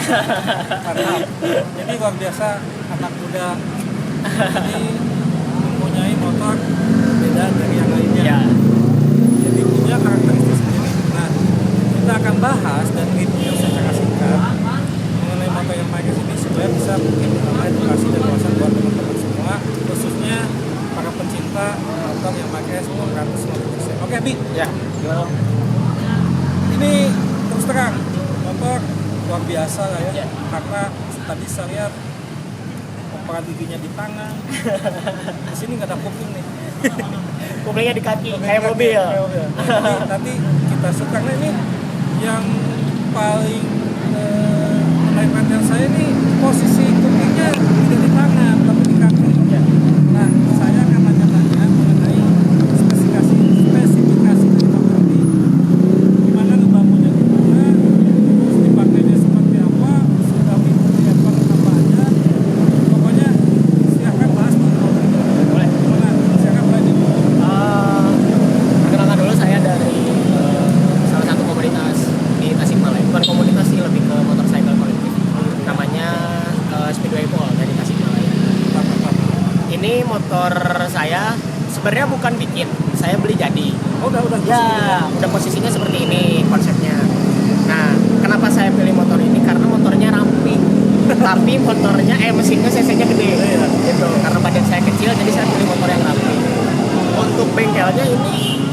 Mantap. Jadi luar biasa anak muda ini mempunyai motor beda dari yang lainnya. Ya. Jadi punya karakteristik sendiri. Nah, kita akan bahas dan review secara singkat mengenai motor yang Max ini supaya bisa mungkin menambah edukasi dan wawasan buat teman-teman semua, khususnya para pencinta motor yang Max 450cc. Oke, Bi. Ya. Ini terus terang motor luar biasa lah ya. Ya. Karena tadi saya lihat operan giginya di tangan. Di sini nggak ada kuping nih. Kuplingnya di kaki, kayak mobil. Nanti kita suka. Nah, ini yang paling menarik perhatian saya ini posisi kupingnya tidak di tangan tapi di kaki. Nah, saya akan tanya-tanya mengenai spesifikasi dari motor ini, gimana ngebangunnya, gimana terus dipakainya seperti apa, sudah mengikuti apa aja. Pokoknya silahkan bahas motor ini. Boleh. Gimana? Silahkan bahas ini. Perkenalkan dulu, saya dari salah satu komunitas di Tasikmalaya. Bukan komunitas sih, lebih ke motorcycle kolektif. Namanya Speedway Pool dari Tasikmalaya. Ini motor saya sebenarnya bukan bikin, saya beli jadi. Oh, udah Ya, udah posisinya seperti ini konsepnya. Nah, kenapa saya pilih motor ini? Karena motornya ramping, tapi motornya mesinnya cc-nya gede, gitu. Karena badan saya kecil, jadi saya pilih motor yang ramping. Untuk bengkelnya ini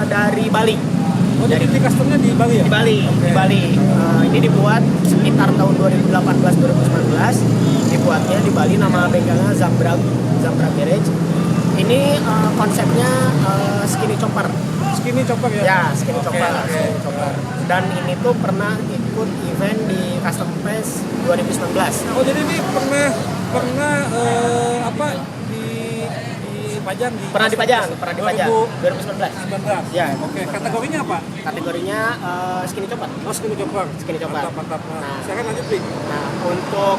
dari Bali. Oh, jadi di customnya di Bali ya? Di Bali, Oke. di Bali. Ini dibuat sekitar tahun 2018-2019. Dibuatnya di Bali, nama bengkelnya Zambra Garage. Ini konsepnya skinny chopper. Skinny chopper ya? Ya, skinny chopper. Oke. Skinny chopper. Dan ini tuh pernah ikut event di Custom Fest 2019. Oh, jadi ini pernah apa dipajang di Pernah dipajang 2019. 2019. Ya. Oke, kategorinya apa? Kategorinya skinny chopper. Oh, skinny chopper. Skinny chopper. Mantap. Nah. Silakan lanjut, Bi. Nah, untuk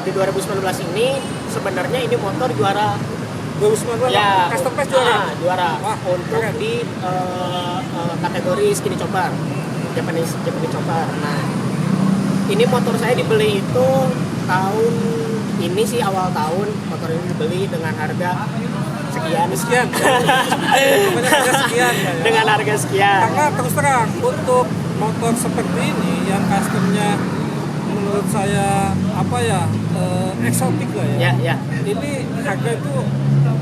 di 2019 ini sebenarnya ini motor juara. 2019 Ya, custom fest juara. juara. Wah, Untuk keren. di kategori skinny chopper, Japanese chopper. Nah, ini motor saya dibeli itu tahun ini sih, awal tahun. Motor ini dibeli dengan harga sekian. Pokoknya harga sekian ya. Dengan harga sekian. Karena terus terang untuk motor seperti ini yang customnya menurut saya apa ya, eksotik lah ya. Ya. Ini harga itu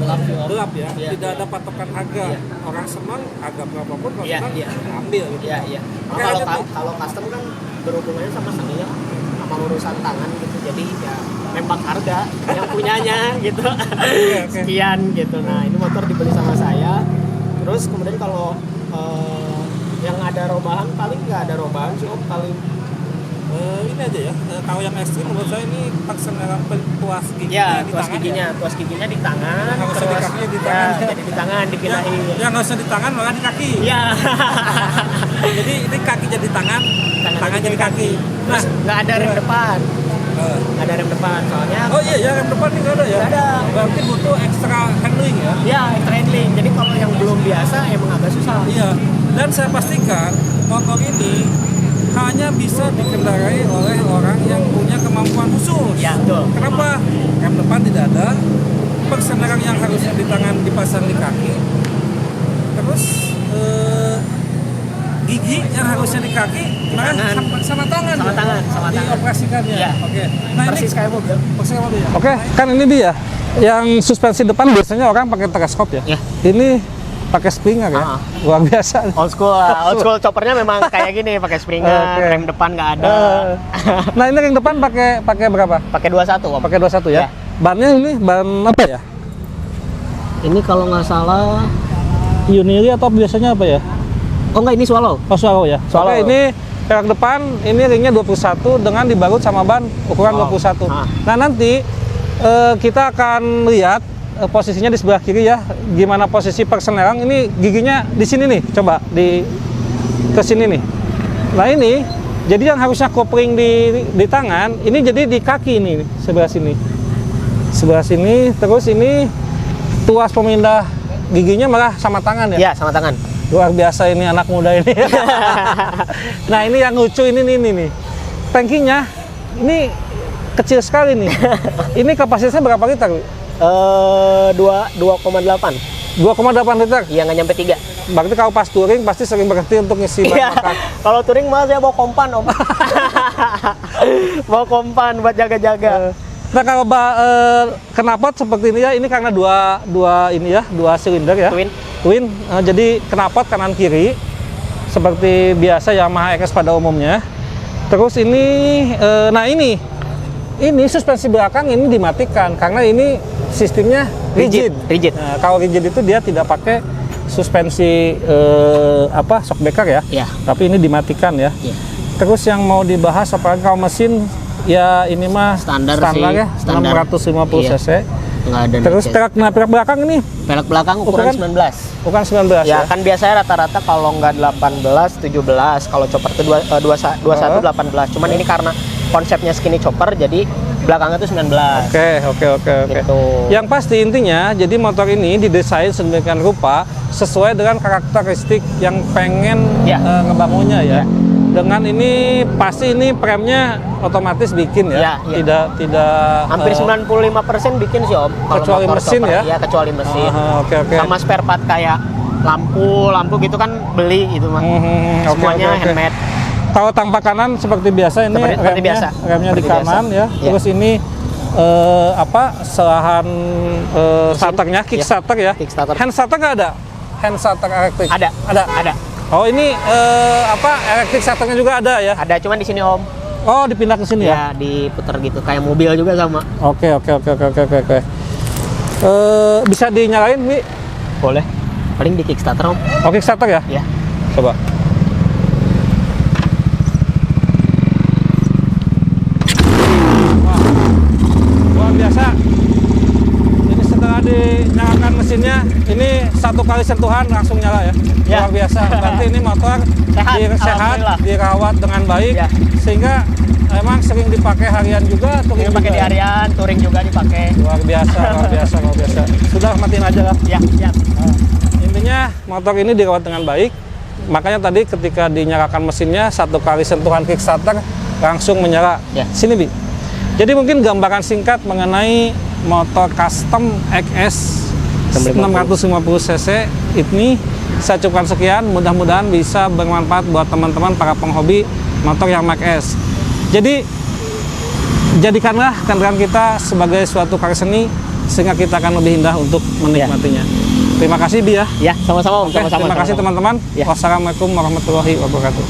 gelap ya. Ya. Tidak ada patokan harga. Ya. Orang senang harga berapapun, kalau Ya, senang ya. ambil gitu. Iya. Oke, Kalau lanjut, Bu. kalau custom kan berhubungannya sama saya, sama urusan tangan gitu. Jadi ya nembak harga yang punyanya gitu. Oke. Sekian gitu. Nah, ini motor dibeli sama saya. Terus kemudian kalau yang ada robahan, paling nggak ada robahan sih, paling Ini aja ya, kalau yang ekstrim menurut saya ini pelaksanaan tuas giginya ya di tuas tangan giginya, ya. tuas giginya di tangan, Nggak usah di terus kakinya, di ya, tangan. jadi di tangan dipindahin. Ya nggak usah di tangan, malah di kaki. Ya. Jadi ini kaki jadi tangan, tangan jadi kaki. Nah, Terus nggak ada rem depan, nggak ada rem depan soalnya. oh iya ya, rem depan ini nggak ada ya? Nggak ada. Berarti butuh extra handling ya? Ya, extra handling. Jadi kalau yang belum biasa emang agak susah. Iya. Dan saya pastikan motor ini hanya bisa dikendarai oleh orang yang punya kemampuan khusus. Ya, betul. Kenapa? Rem depan tidak ada, perseneran yang harusnya di tangan dipasang di kaki, terus gigi yang harusnya di kaki, tangan. sama tangan. Sama ya? tangan, sama tangan. Dioperasikannya. Iya. Oke. Nah Persis kayak mobil. persis mobil ya. Oke, kan ini dia. Yang suspensi depan biasanya orang pakai teleskop ya. Ya. Ini pakai springer ya. Luar biasa. Old school choppernya memang kayak gini, pakai springer, Oke. rem depan nggak ada. Nah, ini rem depan pakai berapa? Pakai 21, Om. Pakai 21 ya. Ya. Bannya ini ban apa ya? Ini kalau nggak salah, Unili atau biasanya apa ya? oh nggak, ini Swallow. Oh, Swallow ya. Swallow. Oke, ini pelek depan, ini ringnya 21 dengan dibalut sama ban ukuran Wow. 21. Ah. Nah, nanti kita akan lihat posisinya di sebelah kiri ya. Gimana posisi perseneran? Ini giginya di sini nih. Coba ke sini nih. Nah, ini jadi yang harusnya kopling di tangan, ini jadi di kaki ini sebelah sini. Sebelah sini, terus ini tuas pemindah giginya malah sama tangan ya. Iya, sama tangan. Luar biasa ini anak muda ini. Nah, ini yang lucu ini nih. Tangkinya ini kecil sekali nih. Ini kapasitasnya berapa liter? Wi? 2,8. 2,8 liter. Iya, nggak nyampe 3. Berarti kalau pas touring pasti sering berhenti untuk ngisi bahan Iya, bakar. kalau touring malah saya bawa kompan om. Bawa kompan buat jaga-jaga. Nah kalau knalpot seperti ini ya, ini karena dua silinder ya. Twin. Jadi knalpot kanan kiri seperti biasa Yamaha RS pada umumnya. Terus ini, nah ini suspensi belakang ini dimatikan karena ini sistemnya rigid. Nah, kalau rigid itu dia tidak pakai suspensi shock breaker ya. Iya. Tapi ini dimatikan ya. Iya. Terus yang mau dibahas apalagi kalau mesin ya ini mah Standar ya, standar. 650 Iya. cc. Nggak ada Terus pelek pelek belakang ini belakang ukuran 19. bukan 19 Ya ya. kan biasanya rata-rata kalau nggak 18, 17. Kalau chopper itu 21, 18. Cuman ini karena konsepnya skinny chopper, jadi belakangnya tuh 19. Oke. Gitu. Yang pasti intinya, jadi motor ini didesain sedemikian rupa sesuai dengan karakteristik yang pengen Ya. ngebangunnya ya. Ya. Dengan ini pasti ini premnya otomatis bikin ya. Ya. Tidak Hampir 95% bikin sih om. Kalau kecuali motor mesin chopper. ya? Iya, kecuali mesin. Oke. Sama spare part kayak lampu gitu kan beli gitu mah. Oke. Semuanya handmade. Kalau tangpak kanan seperti biasa ini Seperti biasa. remnya di Seperti kanan biasa. ya. Ya. Terus ini selahan starternya, kickstarter ya. Kickstarter. Hand starter nggak ada? Hand starter elektrik. Ada. Oh ini elektrik starternya juga ada ya? Ada, cuman di sini om. Oh dipindah ke sini ya? Ya, diputar gitu kayak mobil juga sama. Oke. Bisa dinyalain, Wi? Boleh. Paling di Kickstarter om. Oh kickstarter ya? Ya. Coba. Wah, luar biasa. Ini setelah dinyalakan mesinnya, ini satu kali sentuhan langsung nyala ya. Ya. Luar biasa. Berarti ini motor Sehat, sehat, alhamdulillah. dirawat dengan baik, Ya. sehingga emang sering dipakai harian juga. Ini pakai di harian, touring juga dipakai. Luar biasa. Sudah matiin aja lah. Ya, siap. Intinya motor ini dirawat dengan baik. Makanya tadi ketika dinyalakan mesinnya, satu kali sentuhan kickstarter langsung menyala. Ya. Sini Bi. Jadi mungkin gambaran singkat mengenai motor custom XS 650 cc ini saya cukupkan sekian. Mudah-mudahan bisa bermanfaat buat teman-teman para penghobi motor Yamaha XS. Jadi jadikanlah kendaraan kita sebagai suatu karya seni sehingga kita akan lebih indah untuk menikmatinya. Terima kasih Bi ya. Ya, sama-sama om. Oke, terima kasih teman-teman. Ya. Wassalamualaikum warahmatullahi wabarakatuh.